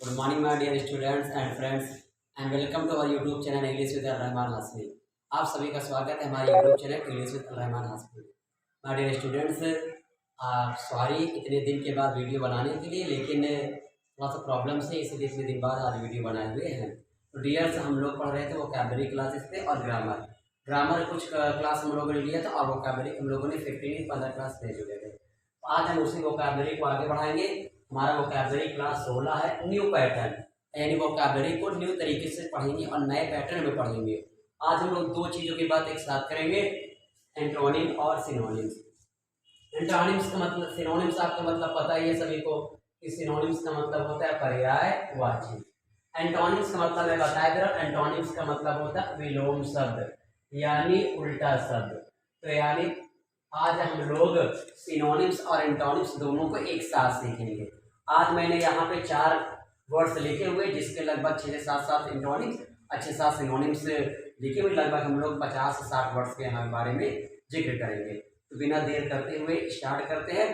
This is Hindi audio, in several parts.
Good morning, my dear students and friends, and welcome to our YouTube channel English with Rahman Hashmi. आप सभी का स्वागत है हमारे YouTube channel English with Rahman Hashmi. My dear students, sorry इतने दिन के बाद वीडियो बनाने के लिए, लेकिन थोड़ा सा प्रॉब्लम से इसलिए इतने दिन बाद आज वीडियो बनाए हुए हैं। तो डियर्स, हम लोग पढ़ रहे थे वोकैबुलरी क्लासेस पे और ग्रामर कुछ क्लास हम लोगों ने लिया था और वोकैबुलरी हम लोगों ने 15 क्लास ले चुके थे। आज हम उसी वोकैबुलरी को आगे बढ़ाएंगे। हमारा वोकैबुलरी क्लास 16 है, न्यू पैटर्न, यानी वोकैबुलरी को न्यू तरीके से पढ़ेंगे और नए पैटर्न में पढ़ेंगे। आज हम लोग दो चीज़ों की बात एक साथ करेंगे, एंटोनिम और सिनोनिम्स। एंटोनिम्स का मतलब, सिनोनिम्स आपका मतलब पता ही है सभी को कि सिनोनिम्स का मतलब होता है पर्यायवाची। एंटोनिम्स का मतलब मैं बताया दे रहा, एंटोनिम्स का मतलब होता है विलोम शब्द यानी उल्टा शब्द। तो यानी आज हम लोग सिनोनिम्स और एंटोनिम्स दोनों को एक साथ सीखेंगे। आज मैंने यहाँ पे 4 वर्ड्स लिखे हुए जिसके लगभग 6 से 7 एंटोनिम्स, अच्छे 7 सिनोनिम्स लिखे हुए। लगभग हम लोग 50 से 60 वर्ड्स के यहाँ बारे में जिक्र करेंगे। तो बिना देर करते हुए स्टार्ट करते हैं।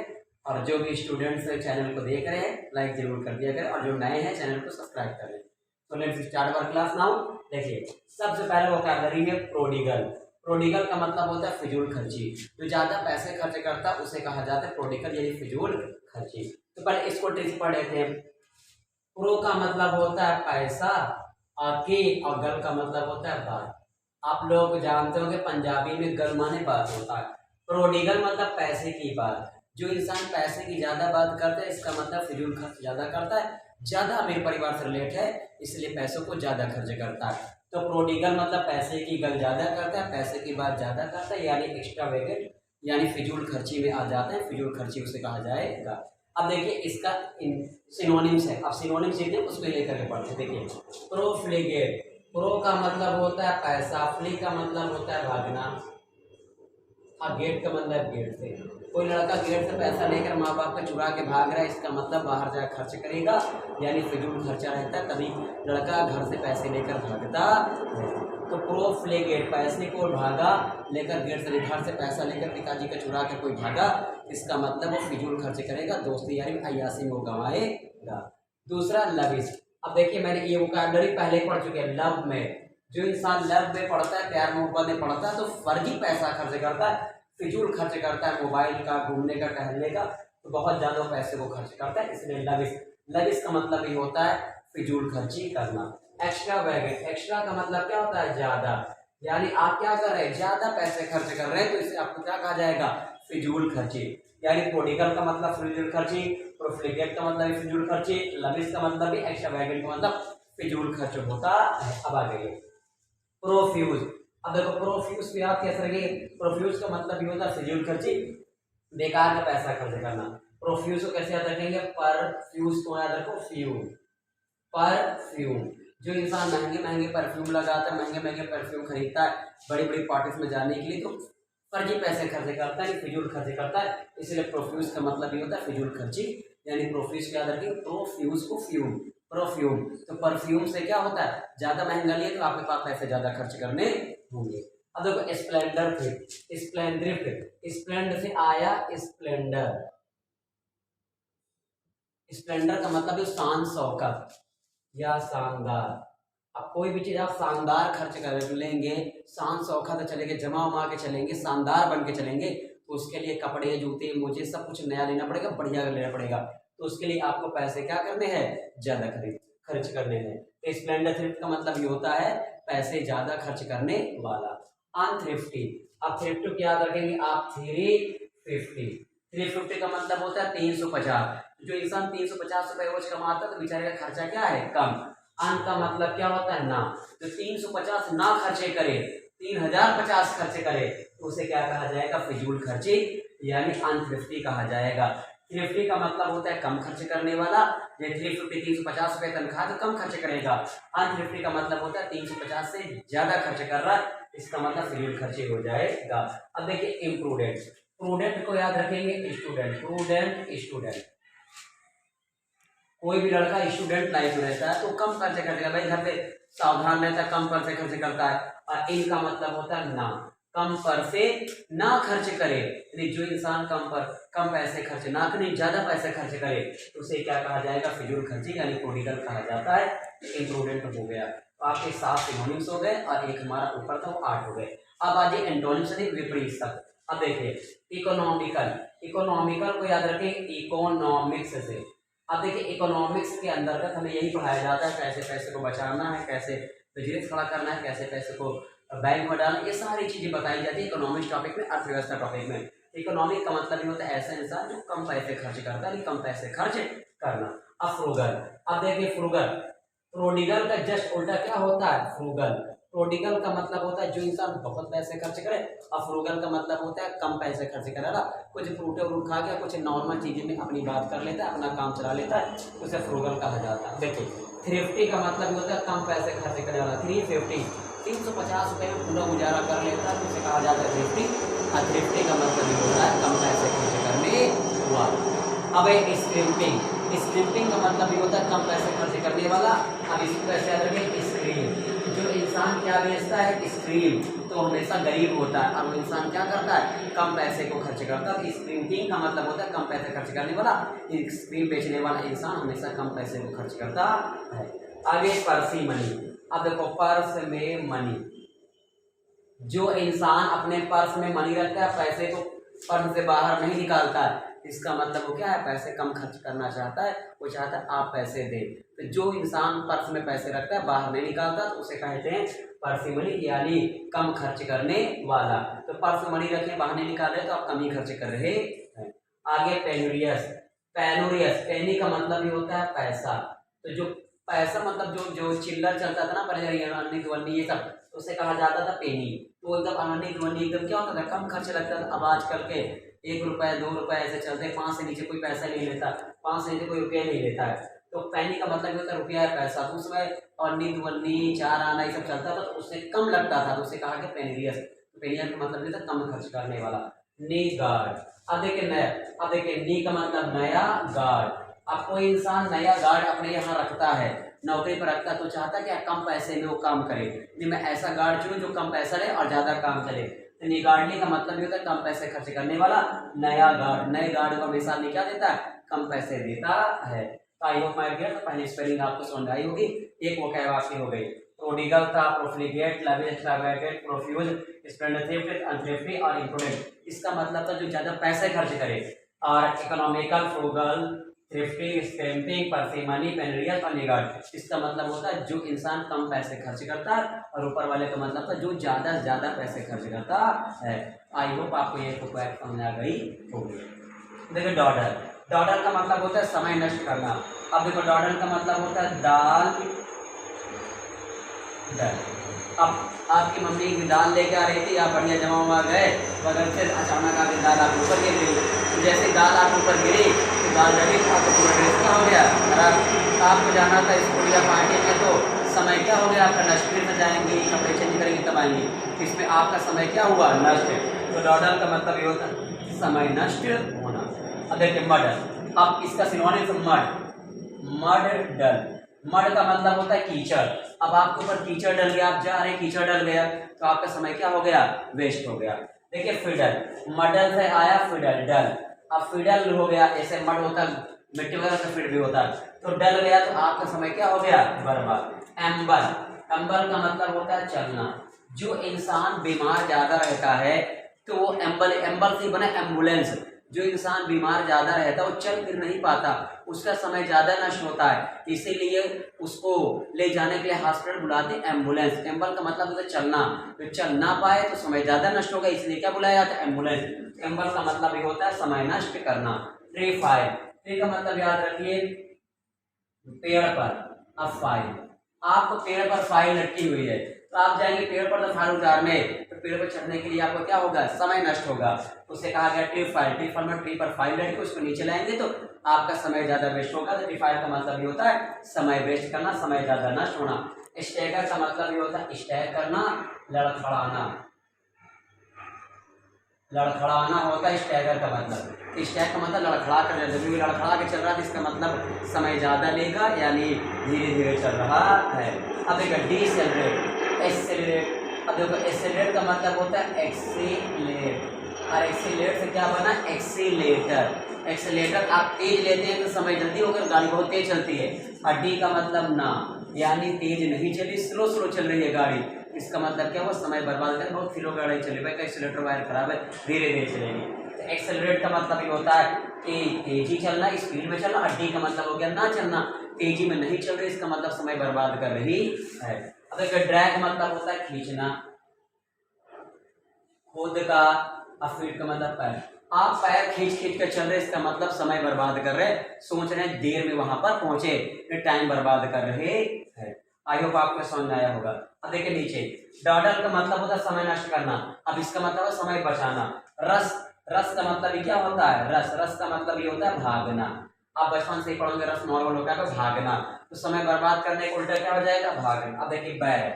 और जो भी स्टूडेंट्स चैनल को देख रहे हैं लाइक जरूर कर दिया करें, और जो नए हैं चैनल को सब्सक्राइब करें। तो let's start our class now. देखिए, सबसे पहले वोकैबुलरी में प्रोडिगल। प्रोडिगल का मतलब होता है फिजूल खर्ची। जो ज्यादा पैसे खर्च करता है उसे कहा जाता है प्रोडिगल यानी फिजूल खर्ची। तो पहले इसको ट्रिक पढ़ लेते हैं। प्रो का मतलब होता है पैसा और के और गल का मतलब होता है बात। आप लोग जानते होंगे पंजाबी में गल माने बात होता है। प्रोडिगल मतलब पैसे की बात। जो इंसान पैसे की ज्यादा बात करता है इसका मतलब फिजूल खर्च ज्यादा करता है, ज्यादा अमीर परिवार से रिलेट है इसलिए पैसों को ज्यादा खर्च करता है। तो प्रोडिगल मतलब पैसे की गल ज्यादा करता है, पैसे की बात ज्यादा करता है, यानी एक्स्ट्रावेगेंट यानी फिजूल खर्ची में आ जाता है, फिजूल खर्ची उसे कहा जाएगा। अब देखिए इसका सिनोनिम्स है। अब सिनोनिम्स जितने उसको लेकर के पढ़ते। देखिए, प्रोफ्लिगेट, प्रो का मतलब होता है पैसा, फ्ली का मतलब होता है भागना, और गेट का मतलब गेट से। कोई लड़का गेट से पैसा लेकर माँ बाप का चुरा के भाग रहा है, इसका मतलब बाहर जाकर खर्च करेगा यानी फिजूल खर्चा रहता है, तभी लड़का घर से पैसे लेकर भागता है। तो प्रोफ्लिगेट पैसे को भागा लेकर, गेट से घर से पैसा लेकर पिताजी का चुरा कर कोई भागा, इसका मतलब वो फिजूल खर्च करेगा, दोस्ती यारी अय्यासी में वो गंवाएगा। दूसरा लविश। अब देखिए मैंने ये वोकैबुलरी पहले पढ़ चुके हैं। लव में, जो इंसान लव में पढ़ता है, प्यार मोहब्बत में पढ़ता है तो फर्जी पैसा खर्च करता है, फिजूल खर्च करता है, मोबाइल का, घूमने का, टहलने का, तो बहुत ज्यादा पैसे को खर्च करता है, इसलिए लविश। लविश का मतलब ही होता है फिजूल खर्ची करना। एक्स्ट्रा वैगेंट, एक्स्ट्रा का मतलब क्या होता है ज्यादा, यानी आप क्या कर रहे हैं ज्यादा पैसे खर्च कर रहे हैं तो इसे आपको क्या कहा जाएगा फिजूल खर्ची। यानी प्रोडिगल का मतलब फिजूल खर्ची, प्रोफ्लिगेट का मतलब फिजूल खर्ची, लविश का मतलब भी, एक्स्ट्रा वैगेंट का मतलब फिजूल खर्च होता है। अब आ गई प्रोफ्यूज। अब देखो प्रोफ्यूज की याद कैसे रखेंगे। प्रोफ्यूज का मतलब ये होता है फिजूल खर्ची, बेकार का पैसा खर्च करना। प्रोफ्यूज को कैसे याद रखेंगे, परफ्यूज को याद रखो, फ्यूम, परफ्यूम। जो इंसान महंगे महंगे परफ्यूम लगाता है, महंगे महंगे परफ्यूम खरीदता है बड़ी बड़ी पार्टीज में जाने के लिए, तो फर्जी पैसे खर्च करता है, फिजूल खर्च करता है, इसलिए प्रोफ्यूज का मतलब ये होता है फिजूल खर्ची। यानी प्रोफ्यूज को याद रखेंगे, प्रोफ्यूज को फ्यूम, परफ्यूम। तो परफ्यूम से क्या होता है ज्यादा महंगा लिए तो आपके पास पैसे ज्यादा खर्च करने होंगे। अब देखो स्प्लेंडर थ्रिफ्ट, स्प्लेंड्रिफ्ट, स्प्लेंडर से आया स्प्लेंडर। स्प्लेंडर का मतलब है शान शौकत या शानदार। अब कोई भी चीज आप शानदार खर्च कर लेंगे, शान शौकत चलेंगे, जमा उमा के चलेंगे, शानदार बन के चलेंगे, तो उसके लिए कपड़े, जूते, मोजे सब कुछ नया लेना पड़ेगा, बढ़िया लेना पड़ेगा। तो उसके लिए आपको पैसे क्या करने हैं ज्यादा खर्च करने हैं। तो स्प्लेंडर थ्रिफ्ट का मतलब ये होता है पैसे ज्यादा खर्च करने वाला। अनथ्रिफ्टी, अब थ्रिफ्ट को याद रखेंगे आप 350। 350 का मतलब होता है 350। जो इंसान 350 रुपए रोज कमाता है तो बेचारे का खर्चा क्या है कम। अन का मतलब क्या होता है ना, जो 350 ना खर्चे करे, 3050 खर्चे करे तो उसे क्या कहा जाएगा फिजूल खर्ची यानी अनथ्रिफ्टी कहा जाएगा। थ्रिफ्टी का मतलब होता है कम खर्च करने वाला। ये 350 350 रुपए तनख्वाह तो कम खर्च करेगा। अनथ्रिफ्टी का मतलब होता है 350 से ज्यादा खर्च कर रहा है, इसका मतलब फिजूल खर्ची हो जाएगा। अब देखिए इम्प्रूडेंट, प्रूडेंट को याद रखेंगे स्टूडेंट, प्रूडेंट स्टूडेंट। कोई भी लड़का स्टूडेंट लाइफ में रहता है तो कम खर्च करेगा, भाई घर पे सावधान रहता है, कम पैसे खर्च करता है। और इन का मतलब होता है ना, कम पर से ना खर्च करे, यानी जो इंसान कम पैसे खर्च ना करे, ज़्यादा पैसे खर्च करे तो उसे क्या कहा जाएगा, फिजूल खर्ची यानी प्रोडिगल कहा जाता है। इम्प्रूडेंट हो गया। तो आपके 7 सिनोनिम्स हो गए और एक हमारा ऊपर था वो 8 हो गए। अब आज एंटोनिम्स यानी विपरीत शब्द। अब देखिए इकोनॉमिकल, इकोनॉमिकल को याद रखें इकोनॉमिक्स से। अब देखिए इकोनॉमिक्स के अंतर्गत हमें यही पढ़ाया जाता है, कैसे पैसे को बचाना है, कैसे बिजनेस खड़ा करना है, कैसे पैसे को बैंक में डालना, ये सारी चीज़ें बताई जाती है इकोनॉमिक्स टॉपिक में, अर्थव्यवस्था टॉपिक में। इकोनॉमिक का मतलब ये होता है ऐसा इंसान जो कम पैसे खर्च करता है, कम पैसे खर्च करना। अब फ्रूगल, अब देखिए फ्रूगल, प्रोडिगल का जस्ट उल्टा क्या होता है, फ्रूगल। प्रोडिगल का मतलब होता है जो इंसान बहुत पैसे खर्च करे, और फ्रूगल का मतलब होता है कम पैसे खर्च करे ना, कुछ फ्रूट व्रूट खा गया, कुछ नॉर्मल चीज़ें में अपनी बात कर लेता है, अपना काम चला लेता है, उसे फ्रूगल कहा जाता है। देखिए थ्रिफ्टी का मतलब होता है कम पैसे खर्च करने वाला, 350 रुपये में पूरा गुजारा कर लेता है, तो उसे कहा जाता है थ्रिफ्टी। और थ्रिफ्टी का मतलब ये होता है कम पैसे खर्च करने वाला। अब एक स्क्रिम्पिंग, स्क्रिम्पिंग का मतलब ये होता है कम पैसे खर्च करने वाला। अब इसको कैसे याद रखें, स्क्रीम, जो इंसान क्या बेचता है, स्क्रीम, तो हमेशा गरीब होता है, और वो इंसान क्या करता है, कम पैसे को खर्च करता है। स्क्रिम्पिंग का मतलब होता है कम पैसे खर्च करने वाला, स्क्रीम बेचने वाला इंसान हमेशा कम पैसे को खर्च करता है। आगे पर्सी मनी। अब देखो पर्स में मनी, जो इंसान अपने पर्स में मनी रखता है, पैसे को पर्स से बाहर नहीं निकालता है, इसका मतलब वो क्या है, पैसे कम खर्च करना चाहता है, वो चाहता है आप पैसे दे। तो जो इंसान पर्स में पैसे रखता है बाहर नहीं निकालता, तो उसे कहते हैं पर्सी मनी, यानी कम खर्च करने वाला। तो पर्स में मनी रखे बाहर नहीं निकाल रहे तो आप कम ही खर्च कर रहे हैं। आगे पेनोरियस, पेनोरियस, पेनी का मतलब ये होता है पैसा। तो जो पैसा मतलब जो चिल्लर चलता था ना पहले, अन्नी दुवन्नी ये सब, तो उसे कहा जाता था पेनी। तो एकदम अन्नी दुवन्नी एकदम क्या होता था, कम खर्च लगता था। अब आजकल के 1 रुपये 2 रुपये ऐसे चलते, 5 से नीचे कोई पैसा नहीं लेता, 5 से नीचे कोई रुपया नहीं लेता है। तो पैनी का मतलब ये होता है रुपया है, पैसा। तो उसमें अन्नी दुवन्नी 4 आना ये सब चलता था, तो उससे कम लगता था, तो उसे कहा कि पेनरियस। तो पेनियस का मतलब ये था कम खर्च करने वाला। नी गार्ड, अब देखिए नया, अब देखिए नी का मतलब नया, गार्ड। अब कोई इंसान नया गार्ड अपने यहाँ रखता है, नौकरी पर रखता है, तो चाहता है कि कम पैसे में वो काम करे, नहीं मैं ऐसा गार्ड चुनूं जो कम पैसा ले और ज़्यादा काम चले। तो निगार्डली का मतलब ये होता है कम पैसे खर्च करने वाला, नया गार्ड। नए गार्ड को हमेशा क्या देता है, कम पैसे देता है। तो आई होप माय डियर, तो पहले स्पेलिंग आपको समझ आई होगी। एक वोकैब आपकी हो गई, प्रोडिगल था, प्रोफिलिगेट, लविश, एक्स्ट्रावेगेंट, प्रोफ्यूज, स्पेंडथ्रिफ्ट, अनथ्रिफ्टी और इम्प्रूडेंट। इसका मतलब था जो ज़्यादा पैसे खर्च करे। और इकोनॉमिकल, फ्रूगल, थ्रिफ्टी, स्क्रैम्पिंग, पार्सिमनी, पेनरियस और निगार्ड, इसका मतलब होता है जो इंसान कम पैसे खर्च करता है, और ऊपर वाले का मतलब था जो ज़्यादा से ज़्यादा पैसे खर्च करता है। आई होप आपको ये वोकैब समझ आ गई होगी। देखिए डॉडल, डॉडल का मतलब होता है समय नष्ट करना। अब देखो डॉडल का मतलब होता है दाल डल। अब आपकी मम्मी की दाल लेके आ रही थी, आप बढ़िया जमा हुआ गए, बगल से अचानक आके दाल आप ऊपर गिर गई। जैसे दाल आप ऊपर गिरी तो दाल डली, तो आपका पूरा ड्रेस क्या हो गया, खराब। आपको जाना था स्कूल या पार्टी में, तो समय क्या हो गया आपका नष्ट। फिर में जाएंगी, कपड़े चेंज करेंगी, तब आएंगी, इसमें आपका समय क्या हुआ, नष्ट। तो डॉडल का मतलब ये होता है समय नष्ट होना। अब देखिए मड, अब इसका सिनोनिम मड, मड डल। मड का मतलब होता है कीचड़। अब आपके ऊपर कीचड़ डल गया, आप जा रहे हैं कीचड़ डल गया, तो आपका समय क्या हो गया, वेस्ट हो गया। देखिए फिडल, मडल से आया फिडल, डल। अब फिडल हो गया, ऐसे मड होता है मिट्टी वगैरह से फिड भी होता है, तो डल गया, तो आपका समय क्या हो गया, बर्बाद। एम्बल, एम्बल का मतलब होता है चलना। जो इंसान बीमार ज्यादा रहता है तो वो एम्बल, एम्बल से बना एम्बुलेंस। जो इंसान बीमार ज़्यादा रहता है वो चल फिर नहीं पाता, उसका समय ज़्यादा नष्ट होता है, इसीलिए उसको ले जाने के लिए हॉस्पिटल बुलाते हैं एम्बुलेंस। एम्बल का मतलब होता है चलना, तो चल ना पाए तो समय ज़्यादा नष्ट होगा, इसलिए क्या बुलाया जाता है, एम्बुलेंस। एम्बल का मतलब ये होता है समय नष्ट करना। ट्री फाइल, ट्री का मतलब याद रखिए पेड़ पर। अब फाइल, आपको पेड़ पर फाइल लटकी हुई है, तो आप जाएंगे पेड़ पर तो फाइल उतारने, तो पेड़ पर चढ़ने के लिए आपको क्या होगा, समय नष्ट होगा। उसे कहा गया ट्री फाइल। ट्री फाइल में ट्री पर फाइल लटकी, उसको नीचे लाएंगे तो आपका समय ज़्यादा वेस्ट होगा। तो ट्री फाइल का मतलब ये होता है समय वेस्ट करना, समय ज़्यादा नष्ट होना। स्टैगर का मतलब ये होता है स्टैग करना, लड़खड़ाना। लड़खड़ाना होता है स्टैगर का मतलब। स्टैग का मतलब लड़खड़ा कर, लड़खड़ा के चल रहा है, इसका मतलब समय ज़्यादा लेगा, यानी धीरे धीरे चल रहा है। अब एक डिसेलरेट, एक्सेलरेट, अब देखो एक्सेलरेट का मतलब होता है एक्सीलेट, और एक्सीलेट से क्या बना एक्सीलेटर। एक्सीलेटर आप तेज लेते हैं तो समय जल्दी होकर गाड़ी बहुत तेज चलती है। और डी का मतलब ना, यानी तेज नहीं चली, स्लो स्लो चल रही है गाड़ी, इसका मतलब क्या हुआ समय बर्बाद कर, बहुत स्लो गाड़ी चली भाई, एक्सीलेटर वायर खराब है, धीरे धीरे चलेगी। तो एक्सेलरेट का मतलब ये होता है कि तेजी चलना, स्पीड में चलना। और डी का मतलब हो गया ना चलना, तेजी में नहीं चल रही, इसका मतलब समय बर्बाद कर रही है। अब देखिए ड्रैग मतलब होता है खींचना, खुद का, और फीट का मतलब पैर। आप पैर खींच खींच कर चल रहे, इसका मतलब समय बर्बाद कर रहे, सोच रहे हैं देर में वहां पर पहुंचे, टाइम बर्बाद कर रहे हैं। आई होप आपको समझ आया होगा। अब देखिए नीचे डॉडल का मतलब होता है समय नष्ट करना, अब इसका मतलब है समय बचाना। रस, रस का मतलब ये क्या होता है, रस, रस का मतलब ये होता है भागना। आप बचपन से ही पढ़ोगे रस नॉर्मल होता है भागना, तो समय बर्बाद करने का उल्टा क्या हो जाएगा भागना। अब देखिए बैरल,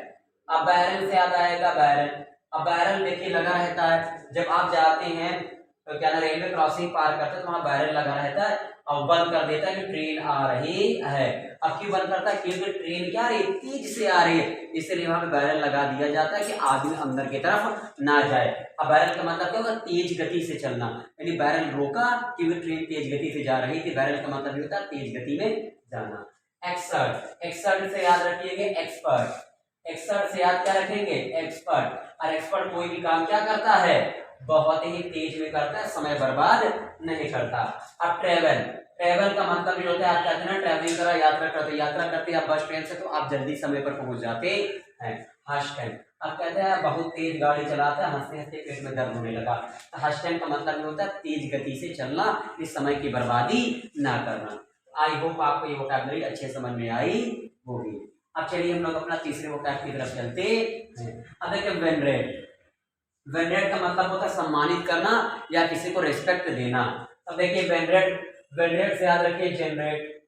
अब बैरल से याद आएगा बैरल। अब बैरल देखिए लगा रहता है, जब आप जाते हैं तो क्या ना रेलवे क्रॉसिंग पार करते हैं तो वहां बैरल लगा रहता है और बंद कर देता है कि ट्रेन आ रही है। अब क्यों बंद करता है, क्योंकि ट्रेन क्या आ रही है, तेज से आ रही है, इसलिए वहां पे बैरल लगा दिया जाता है कि आदमी अंदर की तरफ ना जाए। अब बैरल का मतलब क्या होगा, तेज गति से चलना, यानी बैरल रोका क्योंकि ट्रेन तेज गति से जा रही थी, बैरल का मतलब ये होता है तेज गति में जाना। एक्सर्ट, एक्सर्ट से याद रखिएगा एक्सपर्ट, एक्सपर्ट से याद क्या रखेंगे एक्सपर्ट। और एक्सपर्ट कोई भी काम क्या करता है, बहुत ही तेज में करता है, समय बर्बाद नहीं करता। अब ट्रेवल, ट्रेवल का मतलब ये होता है आप कहते हैं ना ट्रैवलिंग करा, यात्रा करते, यात्रा करते आप बस ट्रेन से तो आप जल्दी समय पर पहुंच जाते हैं। हॉस्टन, अब कहते हैं बहुत तेज गाड़ी चलाता है, हंसते हंसते पेट में दर्द होने लगा, तो हॉस्टन का मतलब ये होता है तेज गति से चलना, इस समय की बर्बादी ना करना। आई होप आपको ये वोकैबुलरी अच्छे समझ में आई होगी। अब चलिए हम लोग अपना तीसरे वोकैब की तरफ चलते हैं। अब देखिए वेनरेट, वेनरेट का मतलब होता है सम्मानित करना या किसी को रिस्पेक्ट देना। अब देखिए वेनरेट, वेनरेट से याद रखिए जनरेट,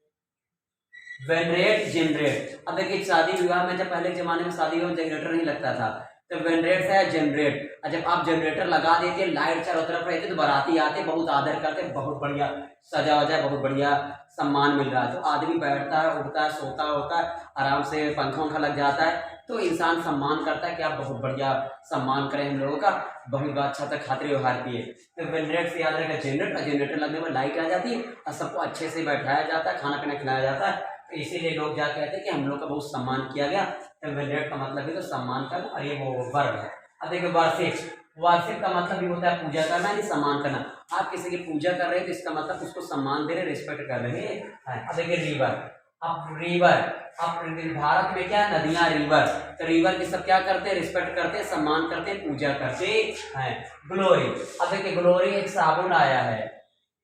वेनरेट जनरेट। अब देखिए शादी विवाह में जब पहले के जमाने में शादी विवाह में जनरेटर नहीं लगता था, तो वेनरेट से है जनरेट, और जब आप जनरेटर लगा देते, लाइट चारों तरफ रहती तो बाराती आते, बहुत आदर करते, बहुत बढ़िया सजा वजा, बहुत बढ़िया सम्मान मिल रहा है, तो आदमी बैठता है, उठता है, सोता होता है, आराम से पंखा उंखा लग जाता है, तो इंसान सम्मान करता है कि आप बहुत बढ़िया सम्मान करें हम लोगों का, बहुत अच्छा तक खातिर व्यवहार किए। तो वेनरेट से याद रखेगा जनरेट, और जनरेटर लगने में लाइट आ जाती है और सबको अच्छे से बैठाया जाता है, खाना पीना खिलाया जाता है, तो इसीलिए लोग क्या कहते हैं कि हम लोग का बहुत सम्मान किया गया। तो वेनरेट का मतलब है तो सम्मान करना, और ये वो वर्ब है। अब देखिए वार्षिक, वार्षिक का मतलब भी होता है पूजा करना, यानी सम्मान करना। आप किसी की पूजा कर रहे हैं तो इसका मतलब उसको सम्मान दे रहे, रिस्पेक्ट कर रहे हैं। अब देखिए रिवर, अब रिवर, अब भारत में क्या नदियां रिवर, तो रिवर की सब क्या करते हैं, रिस्पेक्ट करते हैं, सम्मान करते हैं, पूजा करते हैं। ग्लोरी, अब देखिए ग्लोरी एक साबुन आया है,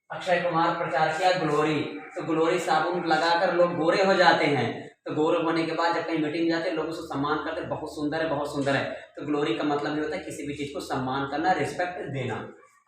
अक्षय कुमार प्रचार किया ग्लोरी, तो ग्लोरी साबुन लगाकर लोग गोरे हो जाते हैं, तो गोरे होने के बाद जब कहीं मीटिंग जाते हैं लोग उसको सम्मान करते हैं, बहुत सुंदर है, बहुत सुंदर है। तो ग्लोरी का मतलब ये होता है किसी भी चीज को सम्मान करना, रिस्पेक्ट देना।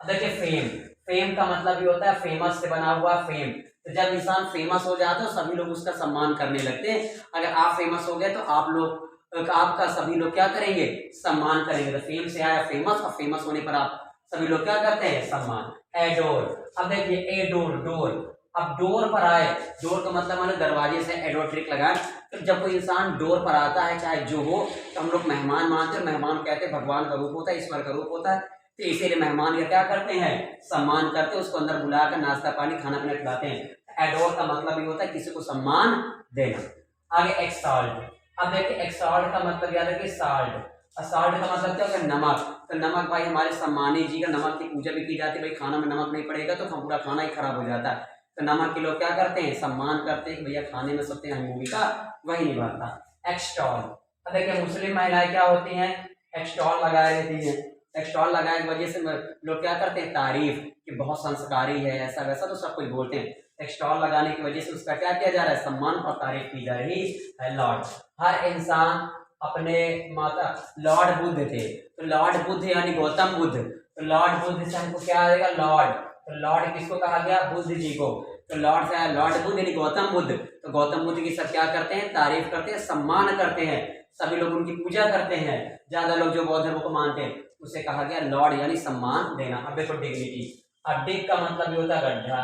अब देखिए फेम, फेम का मतलब ये होता है फेमस से बना हुआ फेम, तो जब इंसान फेमस हो जाता है तो सभी लोग उसका सम्मान करने लगते हैं। अगर आप फेमस हो गए तो आप लोग, आपका सभी लोग क्या करेंगे, सम्मान करेंगे। तो फेम से आया फेमस, और फेमस होने पर आप सभी लोग क्या करते हैं, सम्मान। एडोर, अब देखिए एडोर, डोर, अब डोर पर आए, डोर का मतलब मैंने दरवाजे से एडोर ट्रिक लगाए, तो जब कोई इंसान डोर पर आता है चाहे जो हो, तो हम लोग मेहमान मानते हैं, मेहमान कहते हैं भगवान का रूप होता है, ईश्वर का रूप होता है, तो इसीलिए मेहमान का क्या करते हैं, सम्मान करते हैं, उसको अंदर बुलाकर नाश्ता पानी खाना पीना खिलाते हैं। एडोर का मतलब ये होता है किसी को सम्मान देना। आगे एक्सॉल्ट, अब देखिए एक्सॉल्ट का मतलब याद रखिए साल्ट, साल्ट का मतलब क्या होता है नमक, तो नमक भाई हमारे सम्मानी जी का, नमक की पूजा भी की जाती है, भाई खाना में नमक नहीं पड़ेगा तो पूरा खाना ही खराब हो जाता है, तो नमक के लोग क्या करते हैं, सम्मान करते हैं कि भैया खाने में सबसे अहम भूमिका वही निभाता। एक्सटॉल, अब देखिए मुस्लिम महिलाएं क्या होती हैं, एक्सटॉल लगाए रहती हैं, एक्सटॉल लगाने की वजह से लोग क्या करते हैं, तारीफ कि बहुत संस्कारी है, ऐसा वैसा, तो सब कुछ बोलते हैं। एक्सटॉल लगाने की वजह से उसका क्या किया जा रहा है, सम्मान और तारीफ की जा रही है। लॉर्ड, हर इंसान अपने माता, लॉर्ड बुद्ध थे, तो लॉर्ड बुद्ध यानी गौतम बुद्ध, तो लॉर्ड बुद्ध से हमको क्या आएगा लॉर्ड, तो लॉर्ड किसको कहा गया, बुद्ध जी को, तो लॉर्ड से आया लॉर्ड बुद्ध यानी गौतम बुद्ध, तो गौतम बुद्ध की सब क्या करते हैं, तारीफ करते हैं, सम्मान करते हैं, सभी लोग उनकी पूजा करते हैं, ज्यादा लोग जो बौद्ध धर्म को मानते हैं उसे कहा गया लॉर्ड यानी सम्मान देना। अब देखो डिग्निटी, अब डिग का मतलब होता है गड्ढा,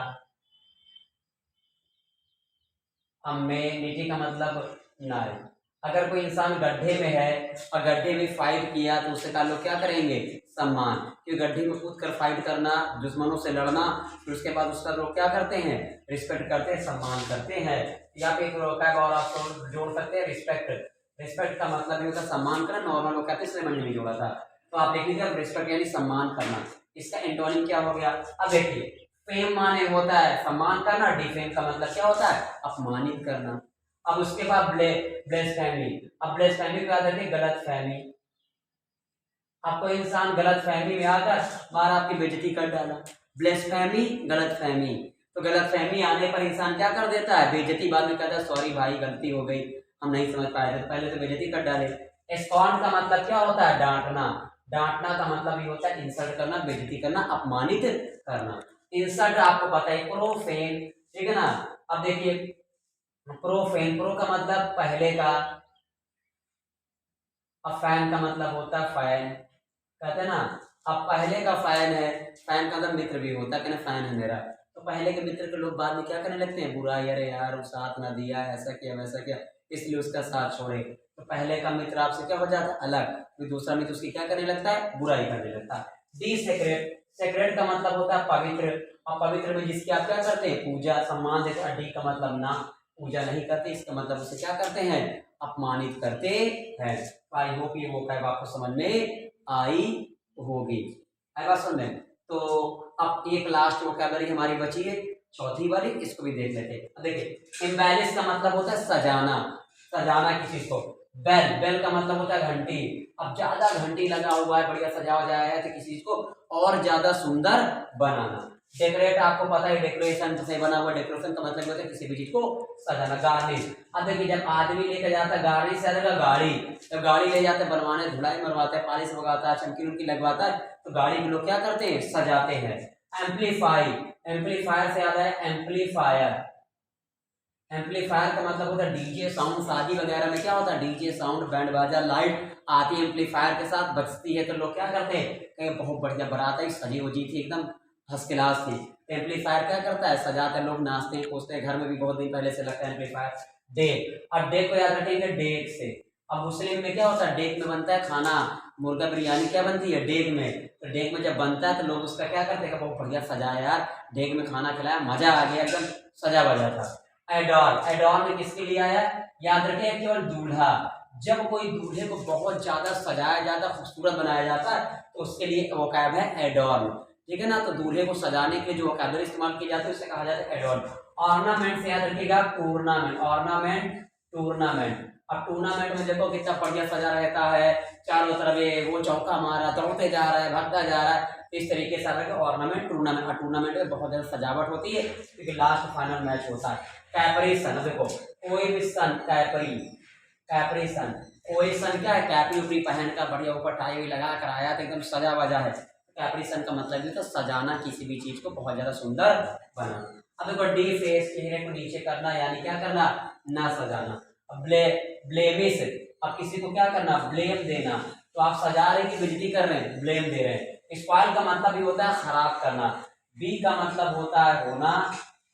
अमेनिटी का मतलब नारी, अगर कोई इंसान गड्ढे में है और गड्ढे में फाइट किया तो उससे का लोग क्या करेंगे, सम्मान। क्योंकि गड्ढे में कूद कर फाइट करना, दुश्मनों से लड़ना, फिर उसके बाद उसका लोग क्या करते हैं, रिस्पेक्ट करते हैं, सम्मान करते हैं। यहाँ पे एक क्या और आप जोड़ सकते हैं, रिस्पेक्ट। रिस्पेक्ट का मतलब ये होता है सम्मान करना, नॉर्मल लोग कहते हैं इसलिए मैंने नहीं जोड़ा था। तो आप देख लीजिए, रिस्पेक्ट यानी सम्मान करना, इसका एंटोनिम क्या हो गया। अब देखिए, फेम माने होता है सम्मान करना, डिफेम का मतलब क्या होता है, अपमानित करना। अब उसके बाद ब्लेसफेमी। अब ब्लेसफेमी क्या कहते हैं, गलत फहमी। अब कोई इंसान गलत फहमी में आकर बार आपकी बेइज्जती कर डाला, ब्लेसफेमी गलत फहमी। तो गलत फहमी आने पर इंसान क्या कर देता है, बेइज्जती, बाद में कहता है सॉरी भाई गलती हो गई, हम नहीं समझ पाए थे, पहले तो बेइज्जती कर डाले। एस्कॉन का मतलब क्या होता है, डांटना। डांटना का मतलब ये होता है इंसल्ट करना, बेइज्जती करना, अपमानित करना। इंसल्ट आपको पता है, प्रोफेन, ठीक है ना। अब देखिए, प्रोफेन, प्रो का मतलब पहले का, अब फैन का मतलब होता है फैन, कहते हैं ना। अब पहले का फैन है, फैन का मतलब मित्र भी होता है, कहना फैन है मेरा। तो पहले के मित्र के लोग बाद में क्या करने लगते हैं, बुरा, अरे यार वो साथ ना दिया, ऐसा किया वैसा किया, इसलिए उसका साथ छोड़े। तो पहले का मित्र आपसे क्या हो जाता है, अलग, फिर दूसरा मित्र उसकी क्या करने लगता है, बुराई करने लगता है। डी सेक्रेट, सेक्रेट का मतलब होता है पवित्र। और पवित्र में जिसकी आप क्या करते हैं, पूजा सम्मान देते हैं। डी का मतलब ना, पूजा नहीं करते, इसका मतलब उसे क्या करते हैं, अपमानित करते हैं। आई होप ये वोकैब आपको समझ में आई होगी। आई बात समझ में। तो अब एक लास्ट वोकैबलरी हमारी बची है, चौथी वाली, इसको भी देख लेते हैं। देखिए, एम्बेलिश का मतलब होता है सजाना, सजाना किसी को। बेल, बेल का मतलब होता है घंटी। अब ज्यादा घंटी लगा हुआ है, बढ़िया सजा वजाया है, तो किसी चीज को और ज्यादा सुंदर बनाना। डेकोरेट आपको पता है, डेकोरेशन से बना हुआ, डेकोरेशन का मतलब होता है किसी भी चीज को सजाना। गार्निश, अब देखिए जब आदमी लेकर जाता है गाड़ी से, गाड़ी, जब गाड़ी ले जाते हैं बनवाने, धुलाई मरवाते हैं, पॉलिश लगाता है, चमकी उमकी लगवाता है, तो गाड़ी के लोग क्या करते हैं, सजाते हैं। एम्पलीफाई, एम्पलीफायर से आता है एम्पलीफायर। एम्पलीफायर का मतलब होता है डीजे साउंड, शादी वगैरह में क्या होता है, डीजे साउंड, बैंड बाजा, लाइट आती है एम्पलीफायर के साथ, बजती है, तो लोग क्या करते हैं, कहीं बहुत बढ़िया बारात है, सजी वजी थी, एकदम फर्स्ट क्लास थी। एम्पलीफायर क्या करता है, सजाते लोग, नाचते हैं, कूदते हैं, घर में भी बहुत दिन पहले से लगता है एम्पलीफायर। डेक, अब डेक को याद रखेंगे डेक से। अब मुस्लिम में क्या होता है, डेक में बनता है खाना, मुर्गा बिरयानी क्या बनती है, डेक में। तो डेक में जब बनता है तो लोग उसका क्या करते हैं, बहुत बढ़िया सजाया यार, डेक में खाना खिलाया, मजा आ गया, एकदम सजा बजा था। एडॉन, एडॉन में किसके लिए आया, याद रखें, केवल दूल्हा। जब कोई दूल्हे को बहुत ज्यादा सजाया जाता, खूबसूरत बनाया जाता है, तो उसके लिए वोकैब है एडॉन, ठीक है ना। तो दूल्हे को सजाने के लिए जो वोकैबलरी इस्तेमाल की जाती है उसे कहा जाता है एडॉन। ऑर्नामेंट से याद रखिएगा, टूर्नामेंट, ऑर्नामेंट, टूर्नामेंट। अब टूर्नामेंट में देखो कितना बढ़िया सजा रहता है, चारों तरफ वो चौका मारा, दौड़ते जा रहा है, भागता जा रहा है, इस तरीके से ऑर्नामेंट, टूर्नामेंट। और टूर्नामेंट में बहुत ज्यादा सजावट होती है, क्योंकि लास्ट फाइनल मैच होता है। कैपरीसन, देखो कोई भी सन, कैपरी, कैपरीसन, कोई सन क्या है, कैपरी उपरी पहन कर बढ़िया ऊपर टाई हुई लगा कर आया तो एकदम सजा वजा है। कैपरीसन का मतलब ये था सजाना, किसी भी चीज को बहुत ज्यादा सुंदर बनाना। अब देखो डी फेस, चेहरे को नीचे करना, यानी क्या करना, ना सजाना। अब ब्लेमिश, अब किसी को क्या करना, ब्लेम देना। तो आप सजा रहे हैं कि बेइज्जती कर रहे हैं, ब्लेम दे रहे हैं। स्पॉइल का मतलब भी होता है खराब करना। बी का मतलब होता है होना,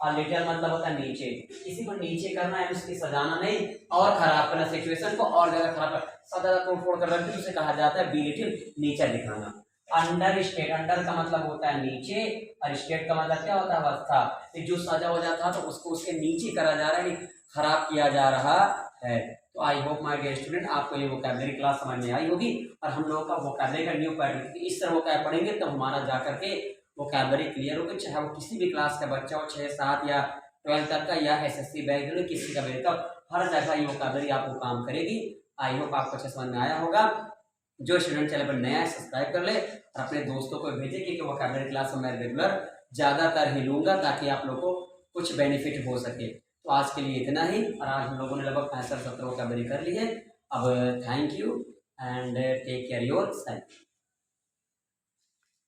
और लिटिल मतलब होता है नीचे, किसी को नीचे करना है, उसकी सजाना नहीं, और खराब करना, सिचुएशन को और ज्यादा खराब कर, सजा तोड़ फोड़ कर रख दी, उसे कहा जाता है बी लिटिल, नीचे दिखाना। अंडर स्टेट, अंडर का मतलब होता है नीचे, और स्टेट का मतलब क्या होता है, अवस्था। जो सजा हो जाता है तो उसको उसके नीचे करा जा रहा है, खराब किया जा रहा है। तो I hope my dear student आपको ये वोकैबलरी क्लास समझ में आई होगी, और हम लोगों का वोकैबलरी का न्यू पैटर्न, इस तरह वोकैब पढ़ेंगे तो हमारा जा करके वोकैबलरी क्लियर होगी, चाहे वो किसी भी क्लास का बच्चा हो, 6, 7 या 12 तक का, या एसएससी बैकग्राउंड किसी का बैकग्राउंड, हर जगह ये वोकैबलरी आपको काम करेगी। आई होप आपको अच्छा समझ में आया होगा। जो स्टूडेंट चैनल पर नया है सब्सक्राइब कर ले, और अपने दोस्तों को भेजें, क्योंकि वोकैबलरी क्लास मैं रेगुलर ज़्यादातर ही लूँगा, ताकि आप लोगों को कुछ बेनिफिट हो सके। तो आज के लिए इतना ही, और आज हम लोगों ने लगभग 65-70 वोकैबलरी कर ली है। अब thank you and take care your self.